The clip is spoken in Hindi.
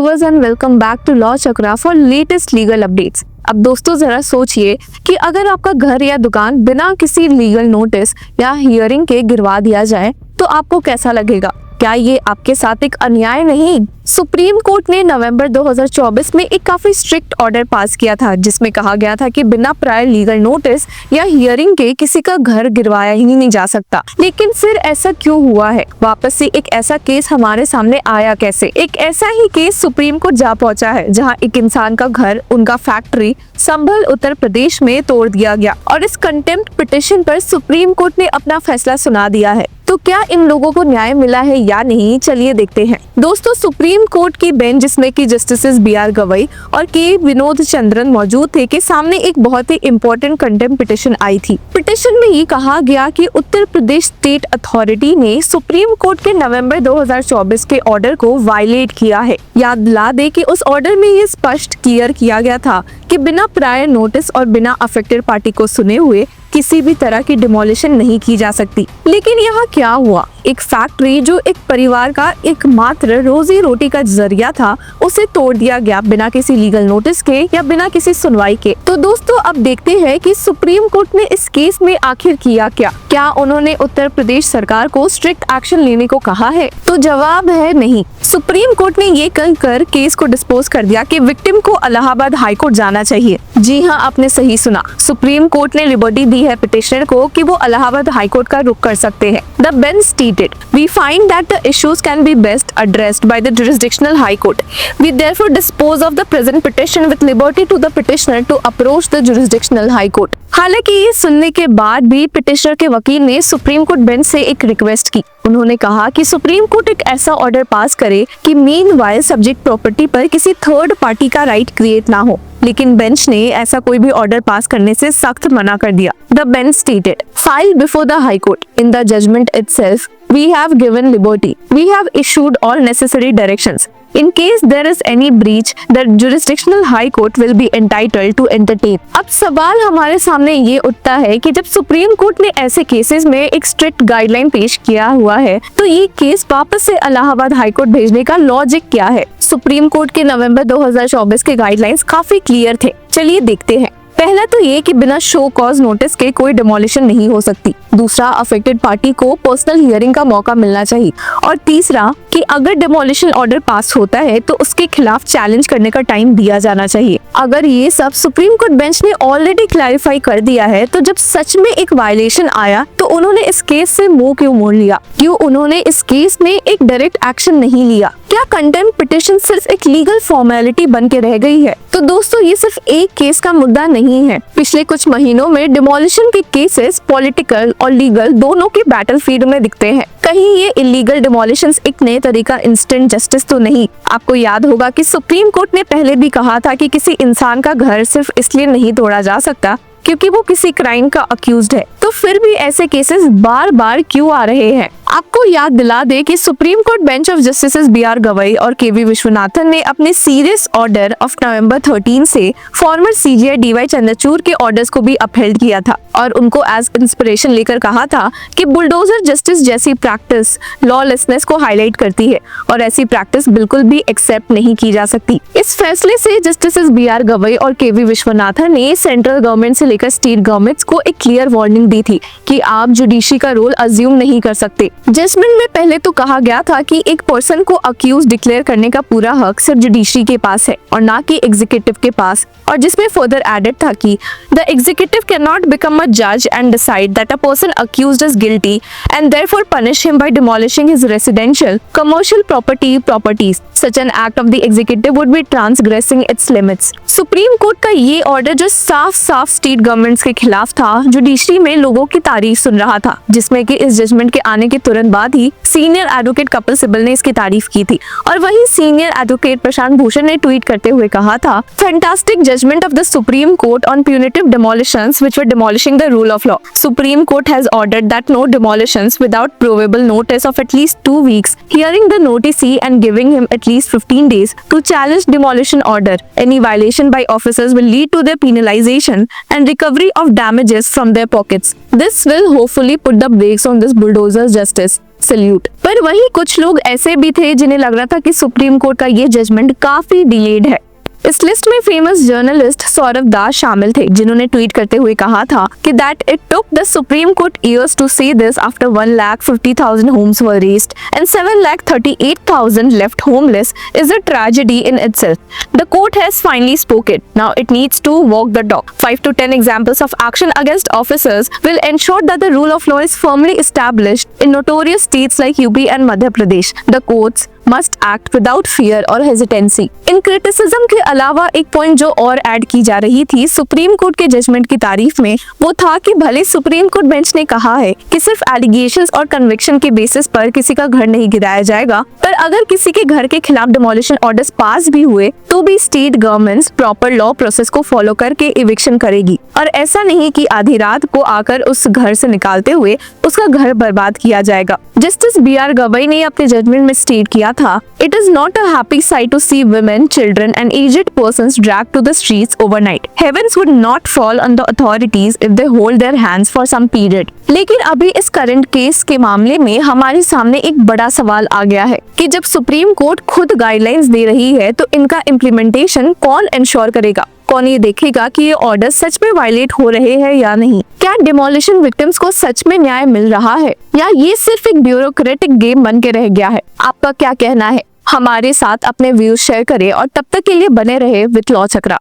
Viewers and welcome back to law Chakra for latest legal updates. अब दोस्तों जरा सोचिए कि अगर आपका घर या दुकान बिना किसी लीगल नोटिस या हियरिंग के गिरवा दिया जाए तो आपको कैसा लगेगा? क्या ये आपके साथ एक अन्याय नहीं? सुप्रीम कोर्ट ने नवंबर 2024 में एक काफी स्ट्रिक्ट ऑर्डर पास किया था जिसमें कहा गया था कि बिना प्रायर लीगल नोटिस या हियरिंग के किसी का घर गिरवाया ही नहीं जा सकता। लेकिन फिर ऐसा क्यों हुआ है? वापस से एक ऐसा केस हमारे सामने आया कैसे? एक ऐसा ही केस सुप्रीम कोर्ट जा पहुंचा है जहां एक इंसान का घर, उनका फैक्ट्री संभल उत्तर प्रदेश में तोड़ दिया गया और इस कंटेम्प्ट पिटिशन पर सुप्रीम कोर्ट ने अपना फैसला सुना दिया है। तो क्या इन लोगों को न्याय मिला है या नहीं, चलिए देखते हैं। दोस्तों, सुप्रीम कोर्ट की बेंच जिसमें कि जस्टिसेस बी.आर. गवई और के विनोद चंद्रन मौजूद थे के सामने एक बहुत ही इम्पोर्टेंट कंटेम्प्ट पिटिशन आई थी। पिटिशन में ये कहा गया कि उत्तर प्रदेश स्टेट अथॉरिटी ने सुप्रीम कोर्ट के नवंबर 2024 के ऑर्डर को वायलेट किया है। याद दिला दे कि उस ऑर्डर में ये स्पष्ट क्लियर किया गया था कि बिना प्रायर नोटिस और बिना अफेक्टेड पार्टी को सुने हुए किसी भी तरह की डिमोलिशन नहीं की जा सकती। लेकिन यहाँ क्या हुआ? एक फैक्ट्री जो एक परिवार का एकमात्र रोजी रोटी का जरिया था, उसे तोड़ दिया गया बिना किसी लीगल नोटिस के या बिना किसी सुनवाई के। तो दोस्तों, अब देखते हैं कि सुप्रीम कोर्ट ने इस केस में आखिर किया क्या उन्होंने उत्तर प्रदेश सरकार को स्ट्रिक्ट एक्शन लेने को कहा है? तो जवाब है नहीं। सुप्रीम कोर्ट ने ये कर केस को डिस्पोज कर दिया कि विक्टिम को इलाहाबाद हाई कोर्ट जाना चाहिए। जी हाँ, आपने सही सुना। सुप्रीम कोर्ट ने लिबर्टी दी है पिटिशनर को कि वो इलाहाबाद हाई कोर्ट का रुख कर सकते हैं। The bench stated, we find that the issues can be best addressed by the jurisdictional high court. We therefore dispose of the present petition with liberty to the petitioner to approach the jurisdictional high court. हालांकि ये सुनने के बाद भी पिटिशनर के वकील ने सुप्रीम कोर्ट बेंच से एक रिक्वेस्ट की। उन्होंने कहा कि सुप्रीम कोर्ट एक ऐसा ऑर्डर पास करे कि मीनवाइल सब्जेक्ट प्रॉपर्टी पर किसी थर्ड पार्टी का राइट क्रिएट ना हो। लेकिन बेंच ने ऐसा कोई भी ऑर्डर पास करने से सख्त मना कर दिया। The bench stated, file before the high court in the judgment itself we have given liberty. We have issued all necessary directions. In case there is any breach, the jurisdictional high court will be entitled to entertain. अब सवाल हमारे सामने ये उठता है कि जब सुप्रीम कोर्ट ने ऐसे केसेस में एक स्ट्रिक्ट गाइडलाइन पेश किया हुआ है, तो ये केस वापस से इलाहाबाद हाई कोर्ट भेजने का लॉजिक क्या है? सुप्रीम कोर्ट के नवंबर 2024 के गाइडलाइंस काफी क्लियर थे। चलिए देखते हैं। पहला तो ये कि बिना शो कॉज नोटिस के कोई डिमोलिशन नहीं हो सकती। दूसरा, अफेक्टेड पार्टी को पर्सनल हियरिंग का मौका मिलना चाहिए। और तीसरा कि अगर डिमोलिशन ऑर्डर पास होता है तो उसके खिलाफ चैलेंज करने का टाइम दिया जाना चाहिए। अगर ये सब सुप्रीम कोर्ट बेंच ने ऑलरेडी क्लैरिफाई कर दिया है, तो जब सच में एक वायलेशन आया तो उन्होंने इस केस से मुंह क्यों मोड़ लिया? क्यों उन्होंने इस केस में एक डायरेक्ट एक्शन नहीं लिया? क्या कंटेम्प्ट पिटिशन सिर्फ एक लीगल फॉर्मेलिटी बन के रह गई है? तो दोस्तों, ये सिर्फ एक केस का मुद्दा नहीं है। पिछले कुछ महीनों में डिमोलिशन के केसेस पॉलिटिकल और लीगल दोनों के बैटलफील्ड में दिखते हैं। कहीं ये इलीगल डिमोलिशंस एक नए तरीका इंस्टेंट जस्टिस तो नहीं। आपको याद होगा कि सुप्रीम कोर्ट ने पहले भी कहा था कि किसी इंसान का घर सिर्फ इसलिए नहीं तोड़ा जा सकता क्योंकि वो किसी क्राइम का अक्यूज्ड है। तो फिर भी ऐसे केसेस बार बार क्यों आ रहे हैं? आपको याद दिला दे कि supreme court bench of justices B R. Gavai और के.वी. विश्वनाथन ने अपने सीरियस ऑर्डर ऑफ नवंबर 13 से फॉर्मर सीजीआई डी.वाई. चंद्रचूड़ के ऑर्डर्स को भी अपहेल्ड किया था और उनको एज इंस्पिरेशन लेकर कहा था कि बुलडोजर जस्टिस जैसी प्रैक्टिस लॉलेसनेस को हाईलाइट करती है और ऐसी प्रैक्टिस बिल्कुल भी एक्सेप्ट नहीं की जा सकती। इस फैसले से जस्टिसेस बी.आर. गवई और के.वी. विश्वनाथन ने सेंट्रल गवर्नमेंट से लेकर स्टेट गवर्नमेंट्स को एक क्लियर वार्निंग दी थी कि आप जुडिशरी का रोल अज्यूम नहीं कर सकते। जजमेंट में पहले तो कहा गया था कि एक पर्सन को अक्यूज डिक्लेयर करने का पूरा हक सिर्फ जुडिशरी के पास है और ना कि एग्जीक्यूटिव के पास, और जिसमें फर्दर एडेड था कि the executive can not become a जज and decide that a person accused is guilty and therefore punish him by demolishing his residential commercial properties. Such an act of the executive would be transgressing its limits. Supreme court का ये ऑर्डर जो साफ स्टेट गवर्नमेंट्स के खिलाफ था, जुडिशरी में लोगों की तारीफ सुन रहा था, जिसमें कि इस जजमेंट के आने के तुरंत बाद ही सीनियर एडवोकेट कपिल सिब्बल ने इसकी तारीफ की थी। और वहीं सीनियर एडवोकेट प्रशांत भूषण ने ट्वीट करते हुए कहा था, fantastic judgment of the supreme court on punitive demolitions which were demolishing the rule of law. Supreme Court has ordered that no demolitions without provable notice of at least 2 weeks, hearing the noticee and giving him at least 15 days to challenge demolition order. Any violation by officers will lead to their penalization and recovery of damages from their pockets. This will hopefully put the brakes on this bulldozer justice. Salute. पर वही कुछ लोग ऐसे भी थे जिन्हें लग रहा था कि सुप्रीम कोर्ट का ये जजमेंट काफी डिलेड है। इस लिस्ट में फेमस जर्नलिस्ट सौरभ दास शामिल थे, जिन्होंने ट्वीट करते हुए कहा था कि that it took the supreme court years to see this after 1,50,000 homes were raised and 7,38,000 left homeless is a tragedy in itself. The court has finally spoken. Now it needs to walk the talk. 5 to 10 examples of action against officers will ensure that the rule of law is firmly established in notorious states like UP and Madhya Pradesh. The courts must act without fear or hesitancy. In criticism के अलावा एक पॉइंट जो और ऐड की जा रही थी सुप्रीम कोर्ट के जजमेंट की तारीफ में, वो था कि भले सुप्रीम कोर्ट बेंच ने कहा है कि सिर्फ एलिगेशंस और कन्विक्शन के बेसिस पर किसी का घर नहीं गिराया जाएगा, पर अगर किसी के घर के खिलाफ डिमोलिशन ऑर्डर्स पास भी हुए तो भी state governments proper law process को फॉलो करके इविक्शन करेगी, और ऐसा नहीं कि आधी रात को आकर उस घर से निकालते हुए उसका घर बर्बाद किया जाएगा। जस्टिस BR गवई ने अपने जजमेंट में स्टेट किया था, it is not a happy sight to see women, children and aged persons dragged to the streets overnight. Heavens would not fall on the authorities if they hold their hands for some period. लेकिन अभी इस करंट केस के मामले में हमारे सामने एक बड़ा सवाल आ गया है कि जब सुप्रीम कोर्ट खुद गाइडलाइंस दे रही है तो इनका इम्प्लीमेंटेशन कौन इंश्योर करेगा? कौन ये देखेगा कि ये ऑर्डर सच में वायलेट हो रहे हैं या नहीं? क्या डिमोलिशन विक्टिम्स को सच में न्याय मिल रहा है या ये सिर्फ एक ब्यूरोक्रेटिक गेम बन के रह गया है? आपका क्या कहना है? हमारे साथ अपने व्यूज शेयर करें और तब तक के लिए बने रहे विद लॉ चक्रा।